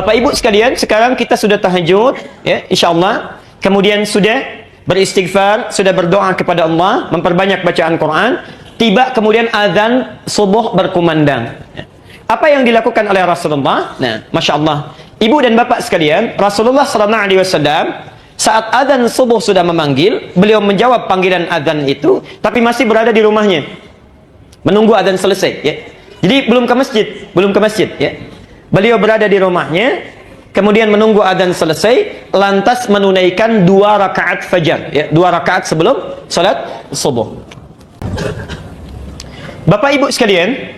Bapak Ibu sekalian, sekarang kita sudah tahajud, ya, insyaallah. Kemudian sudah beristighfar, sudah berdoa kepada Allah, memperbanyak bacaan Quran. Tiba kemudian azan subuh berkumandang. Apa yang dilakukan oleh Rasulullah? Nah, masya Allah, ibu dan bapak sekalian, Rasulullah SAW saat azan subuh sudah memanggil, beliau menjawab panggilan azan itu, tapi masih berada di rumahnya, menunggu azan selesai. Ya. Jadi belum ke masjid, ya. Beliau berada di rumahnya, kemudian menunggu adzan selesai, lantas menunaikan 2 rakaat fajar, ya, 2 rakaat sebelum salat subuh. Bapak Ibu sekalian,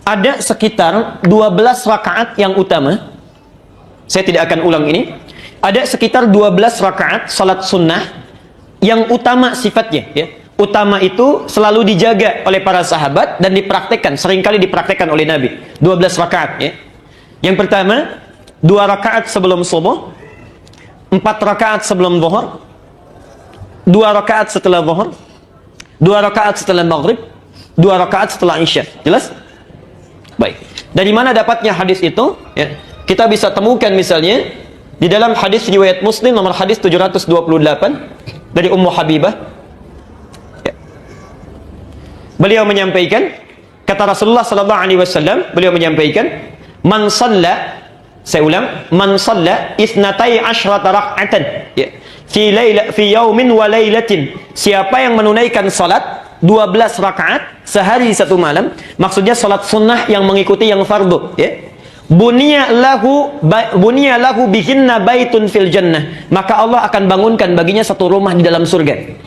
ada sekitar 12 rakaat yang utama. Saya tidak akan ulang ini. Ada sekitar 12 rakaat salat sunnah yang utama sifatnya, ya. Utama itu selalu dijaga oleh para sahabat dan dipraktekkan, seringkali dipraktekkan oleh Nabi. 12 rakaat, ya. Yang pertama, 2 rakaat sebelum subuh, 4 rakaat sebelum zuhur, 2 rakaat setelah zuhur, 2 rakaat setelah maghrib, 2 rakaat setelah isya. Jelas? Baik. Dari mana dapatnya hadis itu? Ya. Kita bisa temukan misalnya di dalam hadis riwayat Muslim nomor hadis 728 dari Ummu Habibah. Ya. Beliau menyampaikan, kata Rasulullah sallallahu alaihi wasallam, beliau menyampaikan, man shalla, saya ulang, man shalla isnatai asyrata rak'atan, ya, fi yaumin wa lailatin, siapa yang menunaikan salat 12 rakaat sehari satu malam, maksudnya salat sunnah yang mengikuti yang fardu, ya, bunya lahu bihinna baitun fil jannah, maka Allah akan bangunkan baginya satu rumah di dalam surga.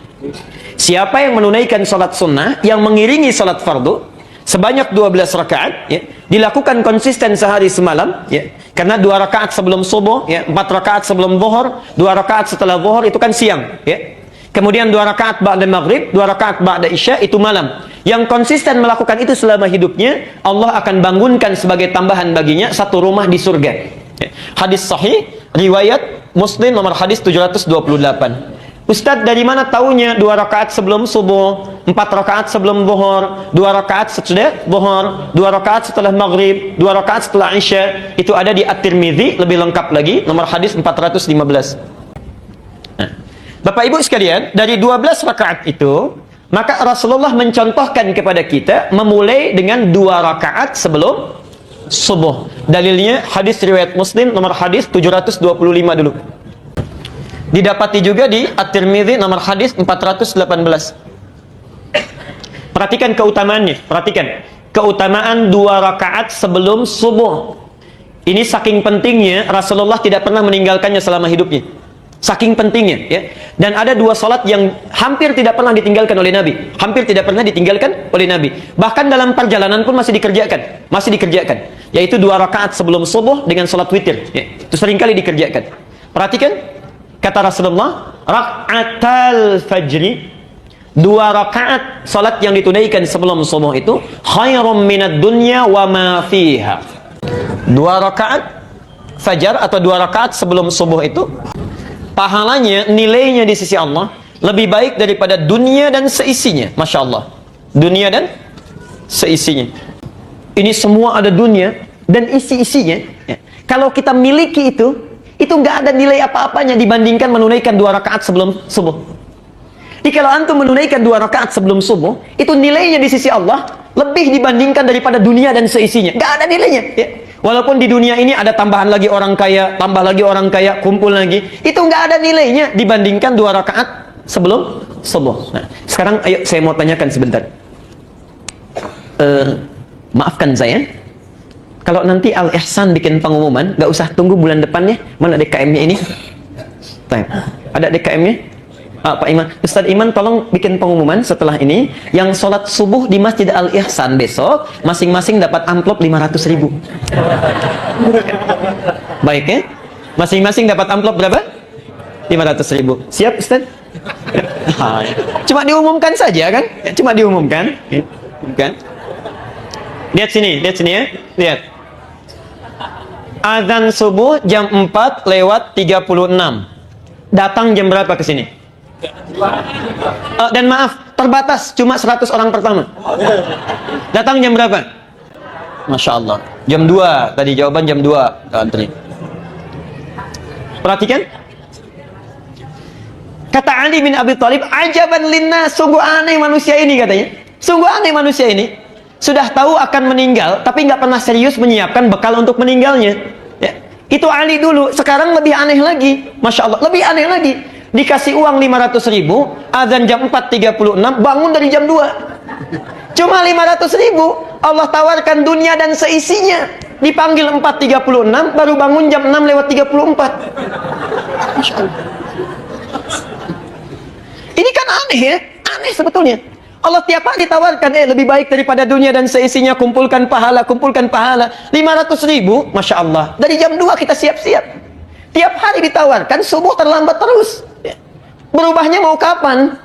Siapa yang menunaikan salat sunnah yang mengiringi salat fardu sebanyak 12 rakaat, ya, dilakukan konsisten sehari semalam, ya, karena 2 rakaat sebelum subuh, ya, 4 rakaat sebelum zuhur, 2 rakaat setelah zuhur itu kan siang, ya. Kemudian 2 rakaat ba'da maghrib, 2 rakaat ba'da isya itu malam. Yang konsisten melakukan itu selama hidupnya, Allah akan bangunkan sebagai tambahan baginya satu rumah di surga. Ya. Hadis sahih riwayat Muslim nomor hadis 728. Ustadz, dari mana taunya 2 rakaat sebelum subuh, 4 rakaat sebelum zuhur, 2 rakaat sesudah zuhur, 2 rakaat setelah maghrib, 2 rakaat setelah isya? Itu ada di At-Tirmidzi, lebih lengkap lagi, nomor hadis 415. Nah, Bapak Ibu sekalian, dari 12 rakaat itu, maka Rasulullah mencontohkan kepada kita memulai dengan 2 rakaat sebelum subuh. Dalilnya hadis riwayat Muslim nomor hadis 725 dulu. Didapati juga di At-Tirmidzi nomor hadis 418. Perhatikan keutamaannya, perhatikan. Keutamaan 2 rakaat sebelum subuh. Ini saking pentingnya, Rasulullah tidak pernah meninggalkannya selama hidupnya. Saking pentingnya, ya. Dan ada 2 salat yang hampir tidak pernah ditinggalkan oleh Nabi. Hampir tidak pernah ditinggalkan oleh Nabi. Bahkan dalam perjalanan pun masih dikerjakan. Yaitu 2 rakaat sebelum subuh dengan salat witir, ya. Itu seringkali dikerjakan. Perhatikan. Kata Rasulullah, rak'atal fajri, 2 rakaat salat yang ditunaikan sebelum subuh itu khairum minad dunya wa ma fiha. 2 rakaat fajar atau 2 rakaat sebelum subuh itu pahalanya, nilainya di sisi Allah lebih baik daripada dunia dan seisinya. Masya Allah, dunia dan seisinya. Ini semua ada dunia dan isi-isinya, ya. Kalau kita miliki itu nggak ada nilai apa-apanya dibandingkan menunaikan 2 rakaat sebelum subuh. Jadi kalau antum menunaikan 2 rakaat sebelum subuh, itu nilainya di sisi Allah lebih dibandingkan daripada dunia dan seisinya. Nggak ada nilainya, ya. Walaupun di dunia ini ada tambahan lagi orang kaya, tambah lagi orang kaya, kumpul lagi, itu nggak ada nilainya dibandingkan 2 rakaat sebelum subuh. Nah, sekarang ayo saya mau tanyakan sebentar. Maafkan saya, kalau nanti Al-Ihsan bikin pengumuman, nggak usah tunggu bulan depannya. Mana DKM-nya ini? Ada DKM-nya? Pak Iman, Ustadz Iman tolong bikin pengumuman setelah ini, yang sholat subuh di Masjid Al-Ihsan besok, masing-masing dapat amplop 500.000. Baik, ya? Masing-masing dapat amplop berapa? 500.000. Siap, Ustadz? Cuma diumumkan saja, kan? Cuma diumumkan. Kan? Lihat sini ya. Lihat. Azan subuh jam 4:36. Datang jam berapa ke sini? Dan maaf, terbatas, cuma 100 orang pertama. Datang jam berapa? Masya Allah. Jam 2, tadi jawaban jam 2. Antri. Perhatikan. Kata Ali bin Abi Thalib, ajaban linnas, sungguh aneh manusia ini katanya. Sungguh aneh manusia ini. Sudah tahu akan meninggal, tapi nggak pernah serius menyiapkan bekal untuk meninggalnya. Ya. Itu Ali dulu, sekarang lebih aneh lagi. Masya Allah, lebih aneh lagi. Dikasih uang 500.000, azan jam 4.36, bangun dari jam 2. Cuma 500.000, Allah tawarkan dunia dan seisinya. Dipanggil 4.36, baru bangun jam 6:34. Masya Allah. Ini kan aneh ya, aneh sebetulnya. Allah tiap hari ditawarkan, lebih baik daripada dunia dan seisinya, kumpulkan pahala, kumpulkan pahala. 500.000, Masya Allah. Dari jam 2 kita siap-siap. Tiap hari ditawarkan, subuh terlambat terus. Berubahnya mau kapan?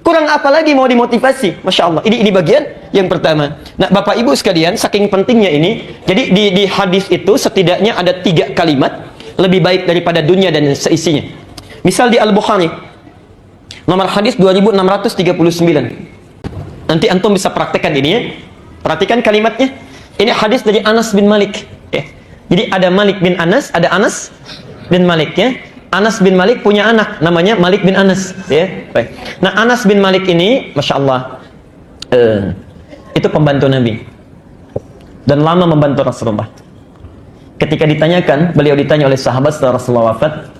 Kurang apa lagi mau dimotivasi? Masya Allah. Ini bagian yang pertama. Nah, Bapak Ibu sekalian, saking pentingnya ini, jadi di hadis itu setidaknya ada 3 kalimat, lebih baik daripada dunia dan seisinya. Misal di Al-Bukhari, nomor hadis 2639. Nanti antum bisa praktekkan ini ya. Perhatikan kalimatnya. Ini hadis dari Anas bin Malik. Ya. Jadi ada Malik bin Anas, ada Anas bin Malik ya. Anas bin Malik punya anak namanya Malik bin Anas ya. Baik. Nah, Anas bin Malik ini Masya Allah itu pembantu Nabi dan lama membantu Rasulullah. Ketika ditanyakan, beliau ditanya oleh sahabat setelah Rasulullah wafat,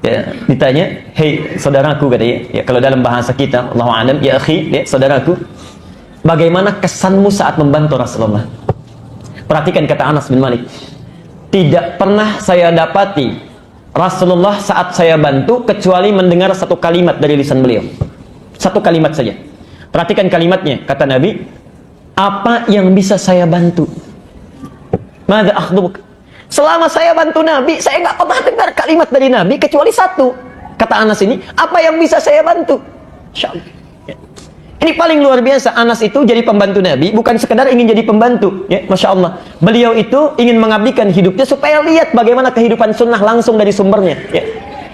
ya, ditanya, hei saudaraku katanya, ya kalau dalam bahasa kita, Allahu a'lam, ya akhi, ya saudaraku, bagaimana kesanmu saat membantu Rasulullah? Perhatikan kata Anas bin Malik, tidak pernah saya dapati Rasulullah saat saya bantu kecuali mendengar satu kalimat dari lisan beliau. Satu kalimat saja. Perhatikan kalimatnya, kata Nabi, apa yang bisa saya bantu? Madza akhdubuk? Selama saya bantu Nabi, saya nggak pernah dengar kalimat dari Nabi kecuali satu. Kata Anas ini, apa yang bisa saya bantu? Insya Allah. Ya. Ini paling luar biasa. Anas itu jadi pembantu Nabi, bukan sekedar ingin jadi pembantu. Ya, Masya Allah. Beliau itu ingin mengabdikan hidupnya supaya lihat bagaimana kehidupan sunnah langsung dari sumbernya. Ya.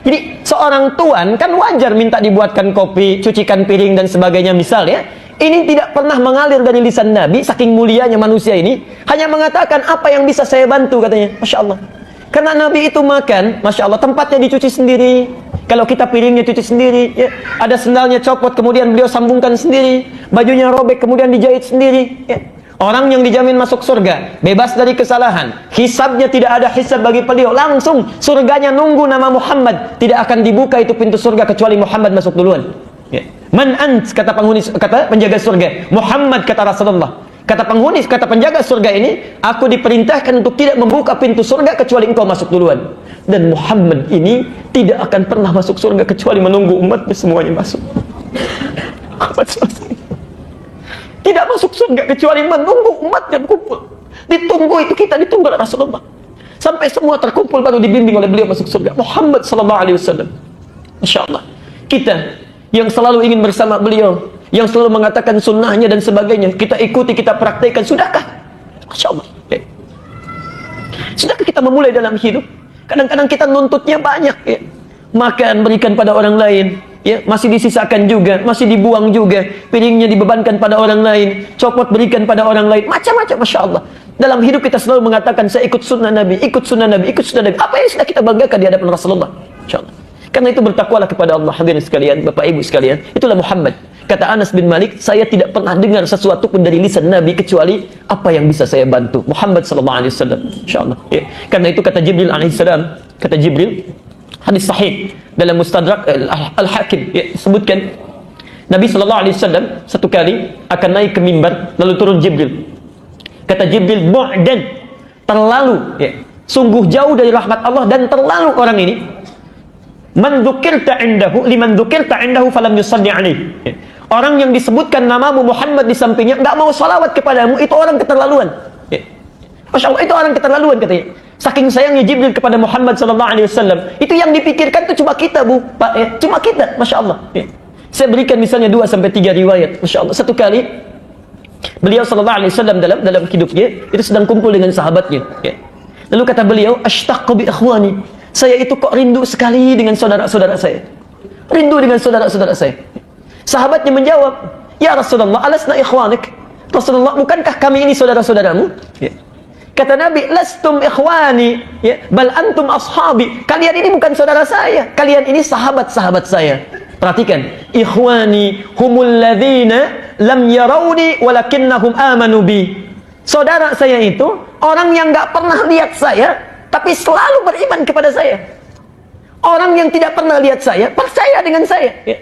Jadi seorang tuan kan wajar minta dibuatkan kopi, cucikan piring dan sebagainya misal ya. Ini tidak pernah mengalir dari lisan Nabi, saking mulianya manusia ini, hanya mengatakan apa yang bisa saya bantu katanya. Masya Allah. Karena Nabi itu makan, Masya Allah, tempatnya dicuci sendiri. Kalau kita piringnya cuci sendiri, ya. Ada sendalnya copot, kemudian beliau sambungkan sendiri. Bajunya robek, kemudian dijahit sendiri. Ya. Orang yang dijamin masuk surga, bebas dari kesalahan. Hisabnya tidak ada hisab bagi beliau. Langsung surganya nunggu nama Muhammad. Tidak akan dibuka itu pintu surga kecuali Muhammad masuk duluan. Ya. Man ant, kata penghuni, kata penjaga surga. Muhammad, kata Rasulullah. Kata penghuni, kata penjaga surga ini, aku diperintahkan untuk tidak membuka pintu surga kecuali engkau masuk duluan. Dan Muhammad ini tidak akan pernah masuk surga kecuali menunggu umatnya semuanya masuk. Tidak masuk surga kecuali menunggu umatnya berkumpul. Ditunggu itu, kita ditunggu oleh Rasulullah. Sampai semua terkumpul baru dibimbing oleh beliau masuk surga. Muhammad sallallahu alaihi wasallam. Insyaallah. Kita yang selalu ingin bersama beliau, yang selalu mengatakan sunnahnya dan sebagainya, kita ikuti, kita praktekkan, sudahkah? Masya Allah. Ya. Sudahkah kita memulai dalam hidup? Kadang-kadang kita nuntutnya banyak, ya. Makan, berikan pada orang lain, ya, masih disisakan juga, masih dibuang juga, piringnya dibebankan pada orang lain, copot berikan pada orang lain, macam-macam. Masya Allah. Dalam hidup kita selalu mengatakan, saya ikut sunnah Nabi, ikut sunnah Nabi, ikut sunnah Nabi. Apa yang sudah kita banggakan di hadapan Rasulullah? Insya Allah. Karena itu bertakwalah kepada Allah. Hadirin sekalian, Bapak Ibu sekalian, itulah Muhammad. Kata Anas bin Malik, saya tidak pernah dengar sesuatu pun dari lisan Nabi kecuali apa yang bisa saya bantu. Muhammad sallallahu alaihi wasallam. Insyaallah. Ya. Karena itu kata Jibril alaihi salam, kata Jibril, hadis sahih dalam Mustadrak Al-Hakim, ya, sebutkan Nabi sallallahu alaihi wasallam satu kali akan naik ke mimbar, lalu turun Jibril. Kata Jibril, bu'dan, terlalu, ya, sungguh jauh dari rahmat Allah dan terlalu orang ini. Man dzukirta indahu liman dzukirta indahu falam yusalli alaihi. Orang yang disebutkan namamu Muhammad di sampingnya enggak mau salawat kepadamu, itu orang keterlaluan. Ya. Masya Allah, itu orang keterlaluan katanya. Saking sayangnya Jibril kepada Muhammad sallallahu alaihi wasallam, itu yang dipikirkan itu cuma kita, Bu, Pak, ya. Cuma kita, Masya Allah. Ya. Saya berikan misalnya 2 sampai 3 riwayat. Masya Allah, satu kali beliau sallallahu alaihi wasallam dalam hidupnya itu sedang kumpul dengan sahabatnya. Ya. Lalu kata beliau, ashtaqu bi ikhwani. Saya itu kok rindu sekali dengan saudara-saudara saya. Rindu dengan saudara-saudara saya. Sahabatnya menjawab, ya Rasulullah, alasna ikhwanik. Rasulullah, bukankah kami ini saudara-saudaramu? Ya. Kata Nabi, lastum ikhwani, ya, bal antum ashabi. Kalian ini bukan saudara saya, kalian ini sahabat-sahabat saya. Perhatikan, ikhwani humul ladzina lam yarawni walakinnahum amanu bi. Saudara saya itu orang yang nggak pernah lihat saya, tapi selalu beriman kepada saya. Orang yang tidak pernah lihat saya, percaya dengan saya. Ya.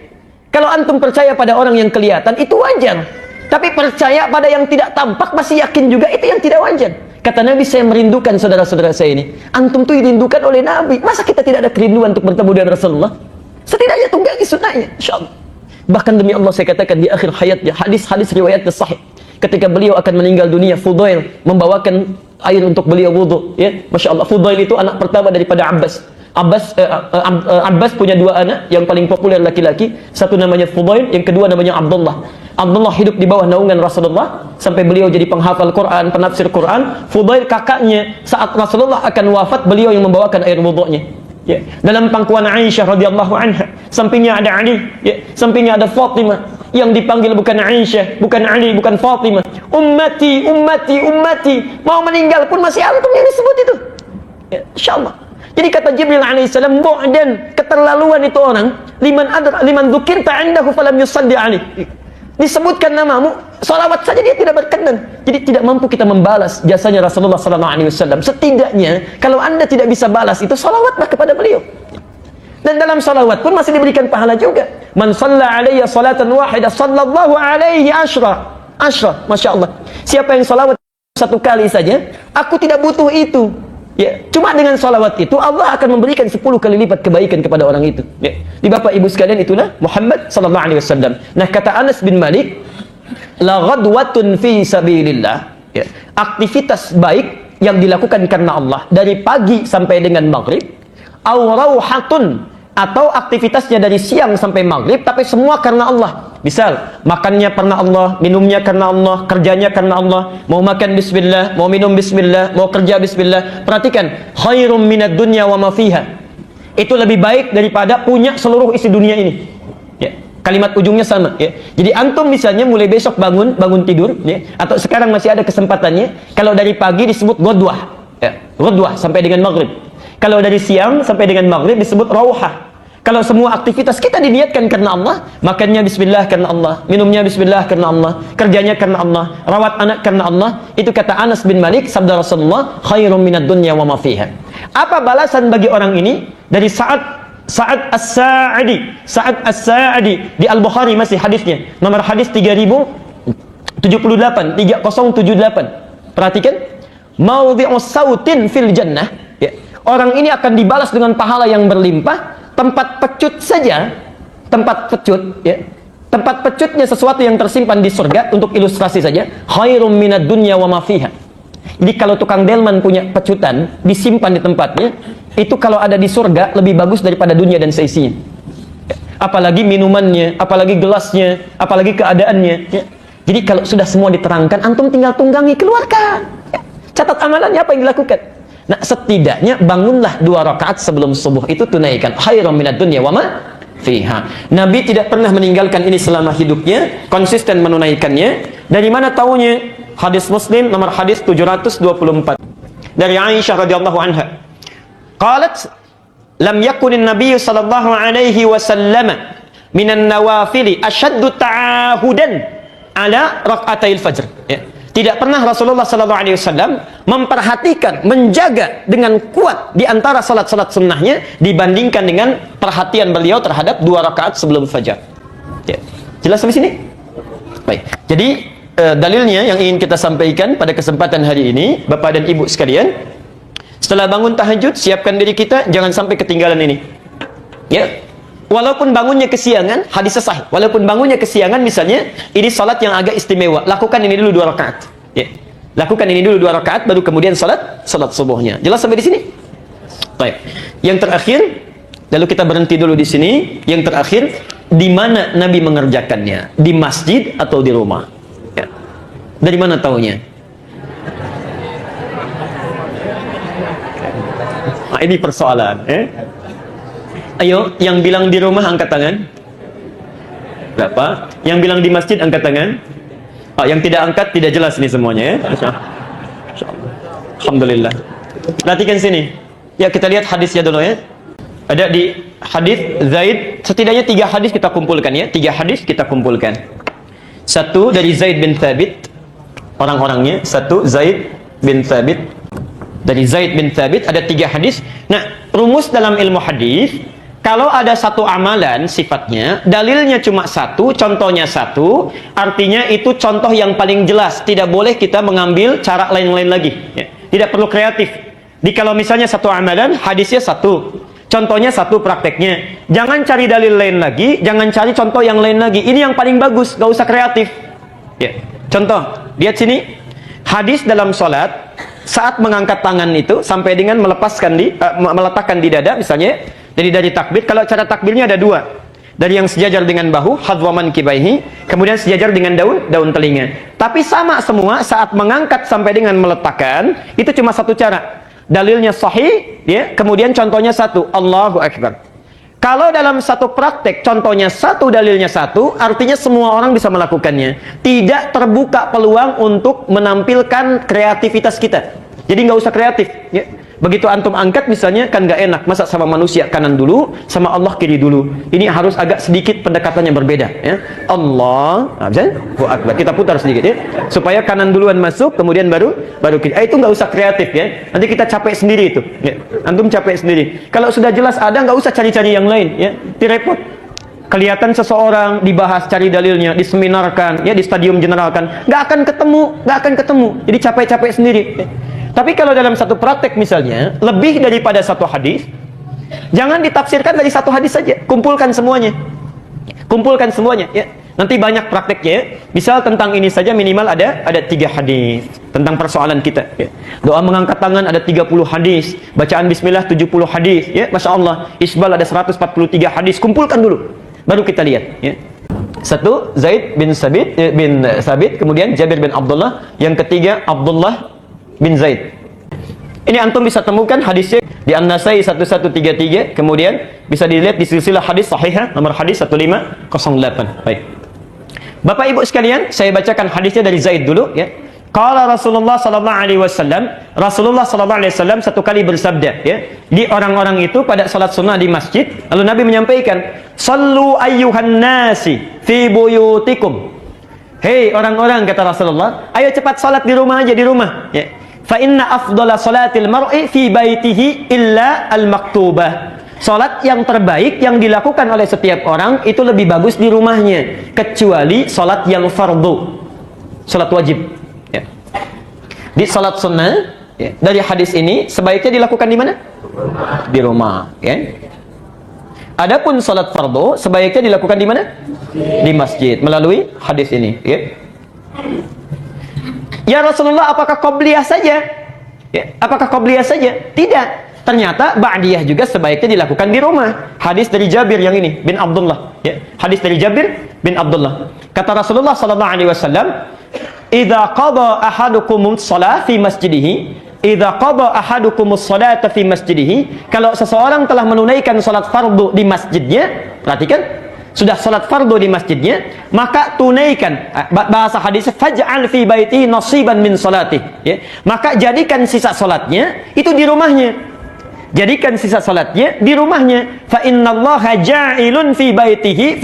Kalau antum percaya pada orang yang kelihatan, itu wajar. Tapi percaya pada yang tidak tampak, masih yakin juga, itu yang tidak wajar. Kata Nabi, saya merindukan saudara-saudara saya ini. Antum tuh dirindukan oleh Nabi. Masa kita tidak ada kerinduan untuk bertemu dengan Rasulullah? Setidaknya tunggangi sunnahnya, insyaAllah. Bahkan demi Allah saya katakan di akhir hayatnya, hadis-hadis riwayatnya sahih. Ketika beliau akan meninggal dunia, Fudail membawakan air untuk beliau wudu. Ya, Masya Allah, Fudail itu anak pertama daripada Abbas. Abbas punya dua anak, yang paling populer laki-laki, satu namanya Fudail, yang kedua namanya Abdullah. Abdullah hidup di bawah naungan Rasulullah sampai beliau jadi penghafal Quran, penafsir Quran. Fudail kakaknya, saat Rasulullah akan wafat, beliau yang membawakan air wudunya. Ya. Dalam pangkuan Aisyah radhiyallahu anha, sampingnya ada Ali, ya. Sampingnya ada Fatimah, yang dipanggil bukan Aisyah, bukan Ali, bukan Fatimah. Ummati, ummati, ummati. Mau meninggal pun masih antum yang disebut itu. Ya, insyaallah. Jadi kata Jibril alaihissalam, bu'dan, keterlaluan itu orang, liman dzukirta 'indahu falam yusalli alaihi. Disebutkan namamu, salawat saja dia tidak berkenan. Jadi tidak mampu kita membalas jasanya Rasulullah SAW. Setidaknya kalau anda tidak bisa balas itu, salawatlah kepada beliau. Dan dalam salawat pun masih diberikan pahala juga. Man shalla alayya salatan wahidah sallallahu alaihi ashra. Masya Allah. Siapa yang salawat satu kali saja, aku tidak butuh itu. Ya, cuma dengan salawat itu Allah akan memberikan 10 kali lipat kebaikan kepada orang itu. Ya. Di Bapak Ibu sekalian, itulah Muhammad sallallahu alaihi wasallam. Nah, kata Anas bin Malik, la ghadwatun fi sabilillah. Ya. Aktivitas baik yang dilakukan karena Allah dari pagi sampai dengan maghrib, au rauhatun, atau aktivitasnya dari siang sampai maghrib tapi semua karena Allah. Misal, makannya karena Allah, minumnya karena Allah, kerjanya karena Allah, mau makan bismillah, mau minum bismillah, mau kerja bismillah. Perhatikan, khairum minad dunya wa ma fiha. Itu lebih baik daripada punya seluruh isi dunia ini. Ya. Kalimat ujungnya sama, ya. Jadi antum misalnya mulai besok bangun tidur, ya, atau sekarang masih ada kesempatannya, kalau dari pagi disebut ghadwah, ya, ghadwah sampai dengan maghrib. Kalau dari siang sampai dengan maghrib disebut rauhah. Kalau semua aktivitas kita diniatkan karena Allah, makannya bismillah karena Allah, minumnya bismillah karena Allah, kerjanya karena Allah, rawat anak karena Allah, itu kata Anas bin Malik, sabda Rasulullah, khairum minad dunya wa ma fiha. Apa balasan bagi orang ini? Dari Sa'ad As-Sa'adi. Sa'ad As-Sa'adi di Al-Bukhari masih hadisnya. Nomor hadis 3078. Perhatikan. Maudhi'us sautin fil jannah. Ya. Orang ini akan dibalas dengan pahala yang berlimpah. Tempat pecut saja, tempat pecut, ya. Tempat pecutnya sesuatu yang tersimpan di surga, untuk ilustrasi saja, khairum minad dunya wa ma fiha. Jadi kalau tukang delman punya pecutan disimpan di tempatnya, itu kalau ada di surga lebih bagus daripada dunia dan seisinya. Apalagi minumannya, apalagi gelasnya, apalagi keadaannya. Ya. Jadi kalau sudah semua diterangkan, antum tinggal tunggangi, keluarkan. Ya. Catat amalannya apa yang dilakukan. Nah, setidaknya bangunlah 2 rakaat sebelum subuh, itu tunaikan. Khairum minad dunya wa ma fiha. Nabi tidak pernah meninggalkan ini selama hidupnya, konsisten menunaikannya. Dari mana taunya? Hadis Muslim nomor hadis 724. Dari Aisyah radhiyallahu anha. Qalat, lam yakunin Nabi sallallahu alaihi wasallam minan nawafili asyaddu ta'ahudan ala rak'atail fajr. Ya. Tidak pernah Rasulullah SAW memperhatikan, menjaga dengan kuat di antara salat-salat sunnahnya dibandingkan dengan perhatian beliau terhadap 2 rakaat sebelum fajar. Ya. Jelas sampai sini? Baik. Jadi dalilnya yang ingin kita sampaikan pada kesempatan hari ini, Bapak dan Ibu sekalian, setelah bangun tahajud, siapkan diri kita jangan sampai ketinggalan ini. Ya. Walaupun bangunnya kesiangan, hadis sahih. Walaupun bangunnya kesiangan, misalnya ini salat yang agak istimewa, lakukan ini dulu 2 rakaat. Ya. Lakukan ini dulu 2 rakaat, baru kemudian salat subuhnya. Jelas sampai di sini? Baik. Yang terakhir, lalu kita berhenti dulu di sini. Yang terakhir, di mana Nabi mengerjakannya? Di masjid atau di rumah? Ya. Dari mana taunya? Nah, ini persoalan. Ayo, yang bilang di rumah angkat tangan. Berapa? Yang bilang di masjid angkat tangan. Oh, yang tidak angkat tidak jelas nih semuanya, ya. Alhamdulillah. Perhatikan sini. Ya, kita lihat hadisnya dulu ya. Ada di hadis Zaid, setidaknya 3 hadis kita kumpulkan ya. 3 hadis kita kumpulkan. Satu dari Zaid bin Thabit, orang-orangnya. Satu Zaid bin Thabit. Dari Zaid bin Thabit ada 3 hadis. Nah, rumus dalam ilmu hadis, kalau ada satu amalan sifatnya, dalilnya cuma satu, contohnya satu, artinya itu contoh yang paling jelas. Tidak boleh kita mengambil cara lain-lain lagi ya. Tidak perlu kreatif. Jadi kalau misalnya satu amalan, hadisnya satu, contohnya satu, prakteknya. Jangan cari dalil lain lagi, jangan cari contoh yang lain lagi. Ini yang paling bagus, gak usah kreatif. Ya. Contoh, lihat sini. Hadis dalam sholat, saat mengangkat tangan itu, sampai dengan meletakkan di dada, misalnya, dari takbir. Kalau cara takbirnya ada 2. Dari yang sejajar dengan bahu, hadwaman kibaihi, kemudian sejajar dengan daun telinga. Tapi sama semua, saat mengangkat sampai dengan meletakkan, itu cuma satu cara. Dalilnya sahih, ya, kemudian contohnya satu, Allahu Akbar. Kalau dalam satu praktek, contohnya satu, dalilnya satu, artinya semua orang bisa melakukannya. Tidak terbuka peluang untuk menampilkan kreativitas kita. Jadi nggak usah kreatif. Ya. Begitu antum angkat misalnya, kan nggak enak. Masa sama manusia kanan dulu, sama Allah kiri dulu. Ini harus agak sedikit pendekatannya berbeda. Ya. Allah, Akbar. Kita putar sedikit ya, supaya kanan duluan masuk, kemudian baru kiri. Itu nggak usah kreatif ya. Nanti kita capek sendiri itu. Ya. Antum capek sendiri. Kalau sudah jelas ada, nggak usah cari-cari yang lain. Ya, direpot. Kelihatan seseorang dibahas, cari dalilnya, diseminarkan, ya, di stadium generalkan, nggak akan ketemu. Jadi capek-capek sendiri. Ya. Tapi kalau dalam satu praktek misalnya, lebih daripada satu hadis, jangan ditafsirkan dari satu hadis saja. Kumpulkan semuanya. Ya. Nanti banyak prakteknya. Misal tentang ini saja minimal ada 3 hadis tentang persoalan kita. Ya. Doa mengangkat tangan ada 30 hadis. Bacaan bismillah 70 hadis. Ya, Masya Allah. Isbal ada 143 hadis. Kumpulkan dulu. Baru kita lihat. Ya. Satu, Zaid bin Sabit. Kemudian Jabir bin Abdullah. Yang ketiga, Abdullah bin Zaid. Ini antum bisa temukan hadisnya di An-Nasai 1133, kemudian bisa dilihat di silsilah hadis sahihah nomor hadis 1508. Baik. Bapak Ibu sekalian, saya bacakan hadisnya dari Zaid dulu ya. Qala Rasulullah sallallahu alaihi wasallam, Rasulullah sallallahu alaihi wasallam satu kali bersabda ya, di orang-orang itu pada salat sunnah di masjid, lalu Nabi menyampaikan, "Shallu ayyuhan nasi fi buyutikum." Hei orang-orang, kata Rasulullah, ayo cepat salat di rumah aja, di rumah ya. Fa inna afdhala salatil mar'i fi baitihi illa al-maktubah. Salat yang terbaik yang dilakukan oleh setiap orang itu lebih bagus di rumahnya, kecuali salat yang fardu, salat wajib ya. Di salat sunnah ya, dari hadis ini sebaiknya dilakukan di mana? Di rumah ya. Adapun salat fardu sebaiknya dilakukan di mana? Di masjid, melalui hadis ini ya. Ya Rasulullah, apakah qobliyah saja? Ya, apakah qobliyah saja? Tidak. Ternyata ba'diyah juga sebaiknya dilakukan di rumah. Hadis dari Jabir yang ini bin Abdullah. Ya, hadis dari Jabir bin Abdullah. Kata Rasulullah sallallahu alaihi wasallam, "Idza qada ahadukumus shalah fi masjidihi." Idza qada ahadukumus shalata fi masjidihi. Kalau seseorang telah menunaikan salat fardu di masjidnya, perhatikan, sudah salat fardu di masjidnya, maka tunaikan, bahasa hadis, faj'al fi baitihi nasiban min salati ya. Maka jadikan sisa salatnya itu di rumahnya. Jadikan sisa salatnya di rumahnya. Fa innallaha ja'ilun fi baitihi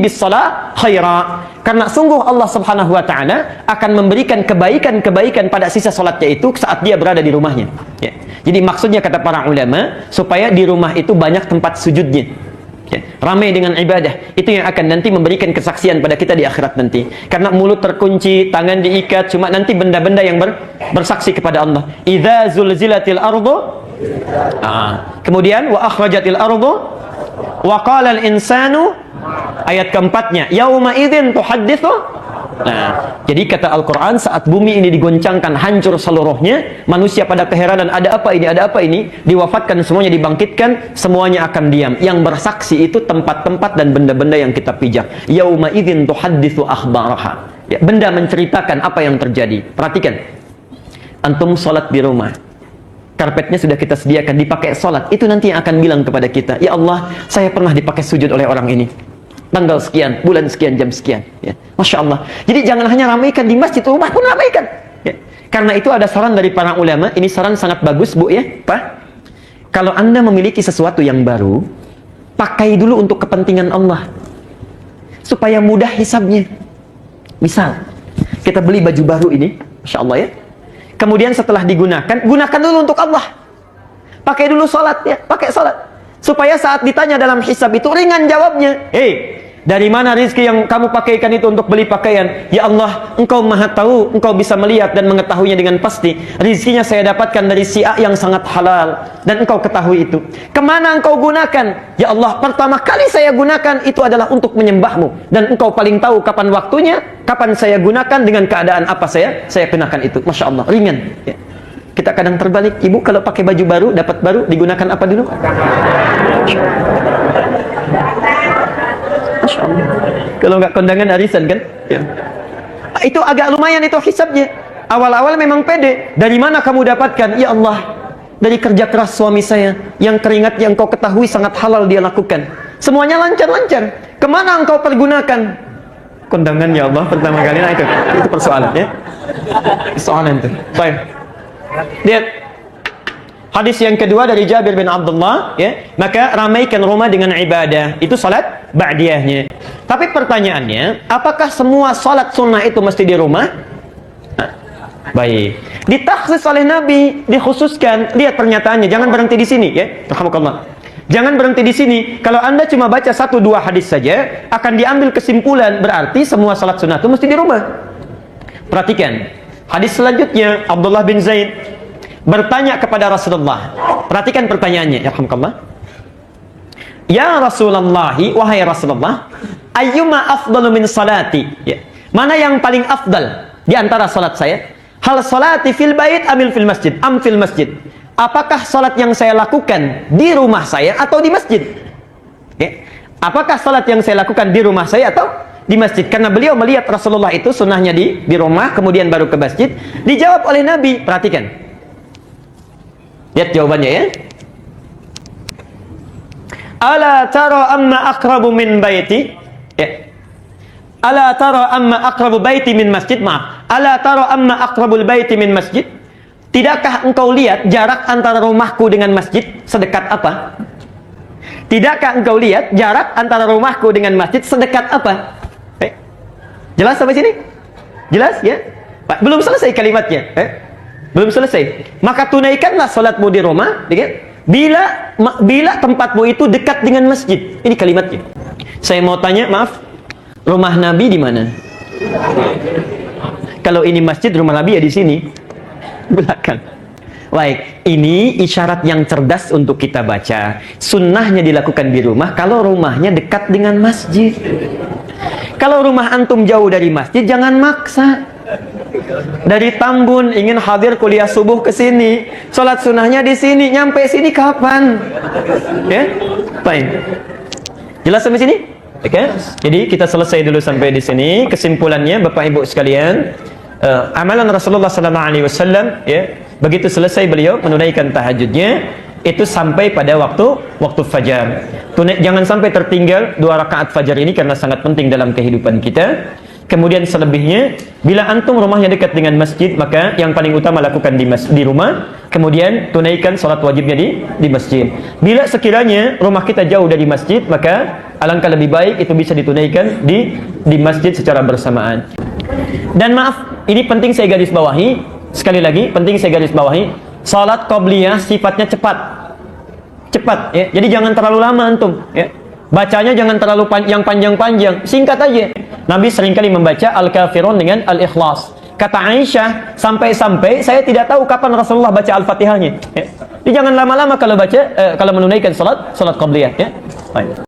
bis shalah khaira. Karena sungguh Allah Subhanahu wa taala akan memberikan kebaikan-kebaikan pada sisa salatnya itu saat dia berada di rumahnya ya. Jadi maksudnya kata para ulama, supaya di rumah itu banyak tempat sujudnya. Ya, ramai dengan ibadah, itu yang akan nanti memberikan kesaksian pada kita di akhirat nanti. Karena mulut terkunci, tangan diikat, cuma nanti benda-benda yang bersaksi kepada Allah. Idza zulzilatil ardu, kemudian wa akhrajatil ardu wa qala al insanu, ayat keempatnya, yauma idzin tuhadditsu. Nah, jadi kata Al-Quran, saat bumi ini digoncangkan hancur seluruhnya, manusia pada keheranan, ada apa ini, diwafatkan semuanya, dibangkitkan, semuanya akan diam. Yang bersaksi itu tempat-tempat dan benda-benda yang kita pijak. Yauma idzin tuhadditsu akhbaraha. Ya, benda menceritakan apa yang terjadi. Perhatikan, antum salat di rumah, karpetnya sudah kita sediakan, dipakai salat, itu nanti yang akan bilang kepada kita, ya Allah, saya pernah dipakai sujud oleh orang ini, tanggal sekian, bulan sekian, jam sekian ya. Masya Allah. Jadi jangan hanya ramaikan di masjid, rumah pun ramaikan ya. Karena itu ada saran dari para ulama, ini saran sangat bagus Bu ya, Pak. Kalau Anda memiliki sesuatu yang baru, pakai dulu untuk kepentingan Allah. Supaya mudah hisabnya. Misal, kita beli baju baru ini, Masya Allah ya. Kemudian setelah digunakan, gunakan dulu untuk Allah. Pakai dulu sholat ya, pakai sholat. Supaya saat ditanya dalam hisab itu ringan jawabnya. Dari mana rezeki yang kamu pakaikan itu untuk beli pakaian? Ya Allah, Engkau maha tahu, Engkau bisa melihat dan mengetahuinya dengan pasti. Rezekinya saya dapatkan dari si A yang sangat halal, dan Engkau ketahui itu. Kemana Engkau gunakan? Ya Allah, pertama kali saya gunakan itu adalah untuk menyembahmu, dan Engkau paling tahu kapan waktunya, kapan saya gunakan, dengan keadaan apa saya kenakan itu. Masya Allah, ringan ya. Kita kadang terbalik, ibu kalau pakai baju baru, dapat baru, digunakan apa dulu? Masya Allah. Kalau nggak kondangan arisan kan ya. Itu agak lumayan itu hisabnya. Awal-awal memang pede. Dari mana kamu dapatkan? Ya Allah, dari kerja keras suami saya, yang keringat yang kau ketahui sangat halal dia lakukan. Semuanya lancar-lancar. Kemana engkau pergunakan? Kondangan ya Allah pertama kali. Nah itu persoalan ya. Persoalan itu. Baik. Lihat hadis yang kedua dari Jabir bin Abdullah ya, maka ramaikan rumah dengan ibadah. Itu salat ba'diyahnya. Tapi pertanyaannya, apakah semua salat sunnah itu mesti di rumah? Baik. Ditaksis oleh Nabi, dikhususkan. Lihat pernyataannya, jangan berhenti di sini ya. Rahmatullah. Jangan berhenti di sini. Kalau Anda cuma baca 1-2 hadis saja, akan diambil kesimpulan berarti semua salat sunnah itu mesti di rumah. Perhatikan. Hadis selanjutnya, Abdullah bin Zaid bertanya kepada Rasulullah. Perhatikan pertanyaannya, ya rahmatullah. Ya Rasulullah, wahai Rasulullah, ayyuma afdalu min salati? Ya. Mana yang paling afdal di antara salat saya? Hal salati fil bait amil fil masjid? Am fil masjid? Apakah salat yang saya lakukan di rumah saya atau di masjid? Ya. Apakah salat yang saya lakukan di rumah saya atau di masjid? Karena beliau melihat Rasulullah itu sunnahnya di rumah, kemudian baru ke masjid. Dijawab oleh Nabi. Perhatikan. Lihat jawabannya ya. Ala tara amma aqrabu min baiti? Ya. Ala tara amma aqrabu baiti min masjid? Maaf. Ala tara amma aqrabul baiti min masjid? Tidakkah engkau lihat jarak antara rumahku dengan masjid sedekat apa? Tidakkah engkau lihat jarak antara rumahku dengan masjid sedekat apa? Jelas sampai sini? Jelas ya? Pak, belum selesai kalimatnya. Belum selesai. Maka tunaikanlah salatmu di rumah, bila tempatmu itu dekat dengan masjid. Ini kalimatnya. Saya mau tanya, maaf, rumah Nabi di mana? Kalau ini masjid, rumah Nabi ya di sini, belakang. Baik, ini isyarat yang cerdas untuk kita baca. Sunnahnya dilakukan di rumah kalau rumahnya dekat dengan masjid. Kalau rumah antum jauh dari masjid, jangan maksa. Dari Tambun ingin hadir kuliah subuh ke sini, sholat sunnahnya di sini, nyampe sini kapan? Ya, baik. Jelas sampai sini? Oke. Jadi kita selesai dulu sampai di sini. Kesimpulannya, Bapak Ibu sekalian, amalan Rasulullah SAW, ya, begitu selesai beliau menunaikan tahajudnya, itu sampai pada waktu fajar. Jangan sampai tertinggal 2 rakaat fajar ini karena sangat penting dalam kehidupan kita. Kemudian selebihnya, bila antum rumahnya dekat dengan masjid, maka yang paling utama lakukan di rumah. Kemudian tunaikan salat wajibnya di masjid. Bila sekiranya rumah kita jauh dari masjid, maka alangkah lebih baik itu bisa ditunaikan di masjid secara bersamaan. Dan maaf, ini penting saya garis bawahi. Sekali lagi, penting saya garis bawahi. Salat qabliyah sifatnya cepat, ya. Jadi jangan terlalu lama antum, ya. Bacanya jangan terlalu yang panjang-panjang, singkat aja. Nabi seringkali membaca Al-Kafirun dengan Al-Ikhlas. Kata Aisyah, sampai-sampai saya tidak tahu kapan Rasulullah baca Al-Fatihahnya. Ya. Jadi jangan lama-lama kalau baca, kalau menunaikan salat qabliyah. Ya. Baik.